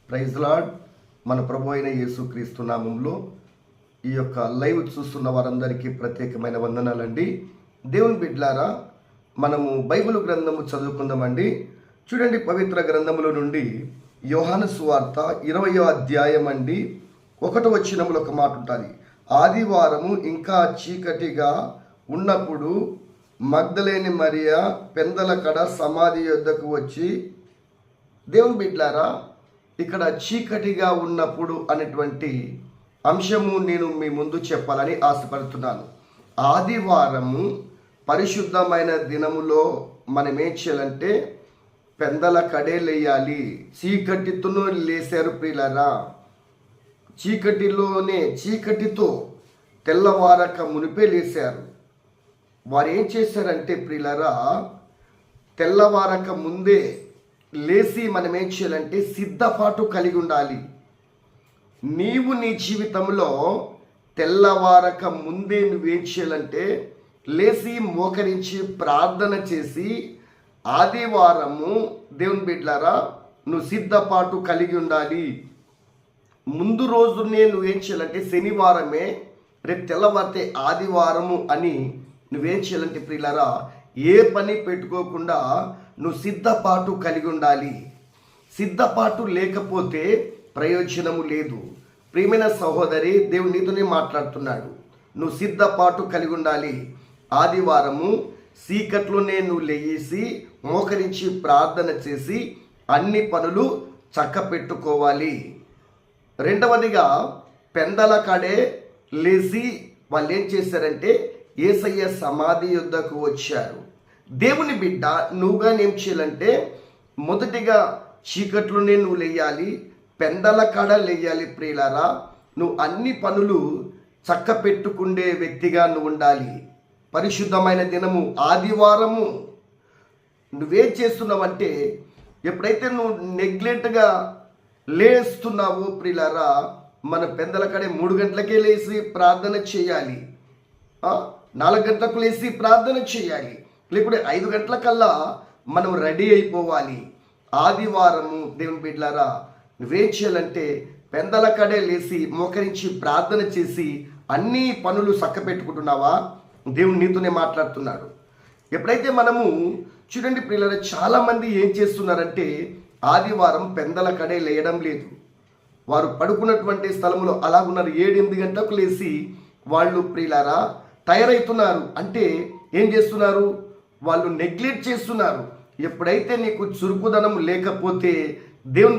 Praise lord. మన ప్రభు అయిన యేసుక్రీస్తు నామంలో ఈ యొక్క లైవ్ చూస్తున్న వారందరికీ ప్రత్యేకమైన వందనాలండి. దేవుని బిడ్డలారా, మనము బైబిల్ గ్రంథము చదువుకుందామండి. చూడండి, పవిత్ర గ్రంథముల నుండి యోహాను సువార్త 20వ అధ్యాయం అండి. 1వ వచనంలో ఒక మాట ఉంటుంది. ఆదివారము ఇంకా చీకటిగా ఉన్నప్పుడు మగ్దలేని మరియా పెందల కడ సమాధి యొద్దకు వచ్చి, దేవుని బిడ్డలారా, ఇక్కడ చీకటిగా ఉన్నప్పుడు అనేటువంటి అంశము నేను మీ ముందు చెప్పాలని ఆశపడుతున్నాను. ఆదివారము పరిశుద్ధమైన దినములో మనం ఏం చేయాలంటే పెందల కడే లేయాలి. చీకటితోనూ లేశారు ప్రియులారా. చీకటితో తెల్లవారక మునిపే లేశారు. వారు ఏం చేశారంటే ప్రియులారా, తెల్లవారక ముందే లేచి మనం ఏం చేయాలంటే సిద్ధపాటు కలిగి ఉండాలి. నీవు నీ జీవితంలో తెల్లవారక ముందే నువ్వేం చేయాలంటే లేచి మోకరించి ప్రార్థన చేసి, ఆదివారము దేవుని బిడ్డలారా నువ్వు సిద్ధపాటు కలిగి ఉండాలి. ముందు రోజునే నువ్వేం చేయాలంటే శనివారమే, రేపు తెల్లవారితే ఆదివారము అని నువ్వేం చేయాలంటే ప్రియులారా ఏ పని పెట్టుకోకుండా నువ్వు సిద్ధపాటు కలిగి ఉండాలి. సిద్ధపాటు లేకపోతే ప్రయోజనము లేదు. ప్రియమైన సహోదరి, దేవుడు నీతోనే మాట్లాడుతున్నాడు. నువ్వు సిద్ధపాటు కలిగి ఉండాలి. ఆదివారము చీకట్లోనే నువ్వు లేచి మోకరించి ప్రార్థన చేసి అన్ని పనులు చక్క పెట్టుకోవాలి. రెండవదిగా పెందల కాడే లేచి వాళ్ళు ఏం చేశారంటే యేసయ్య సమాధి యొద్దకు వచ్చారు. దేవుని బిడ్డ, నువ్వుగా ఏం చేయాలంటే మొదటిగా చీకట్లోనే నువ్వు లేయాలి, పెందల కాడ లేయాలి. ప్రియులారా, నువ్వు అన్ని పనులు చక్క పెట్టుకుండే వ్యక్తిగా నువ్వు ఉండాలి. పరిశుద్ధమైన దినము ఆదివారము. నువ్వేం చేస్తున్నావంటే ఎప్పుడైతే నువ్వు నెగ్లెక్ట్గా లేస్తున్నావో ప్రియులారా, మన పెందల కాడే 3 గంటలకే లేచి ప్రార్థన చేయాలి, 4 గంటలకు లేచి ప్రార్థన చేయాలి, లేకుంటే 5 గంటలకల్లా మనం రెడీ అయిపోవాలి. ఆదివారము దేవుని బిడ్డలారా నువ్వేం చేయాలంటే పెందల కడే లేచి మోకరించి ప్రార్థన చేసి అన్ని పనులు చక్క పెట్టుకుంటున్నావా? దేవుడు నీతోనే మాట్లాడుతున్నాడు. ఎప్పుడైతే మనము చూడండి ప్రియులారా, చాలామంది ఏం చేస్తున్నారంటే ఆదివారం పెందల కడే లేయడం లేదు. వారు పడుకున్నటువంటి స్థలంలో అలా ఉన్నారు. 7-8 గంటలకు లేచి వాళ్ళు ప్రియులారా తయారవుతున్నారు. అంటే ఏం చేస్తున్నారు? వాళ్ళు నెగ్లెక్ట్ చేస్తున్నారు. ఎప్పుడైతే నీకు చురుకుదనం లేకపోతే దేవుని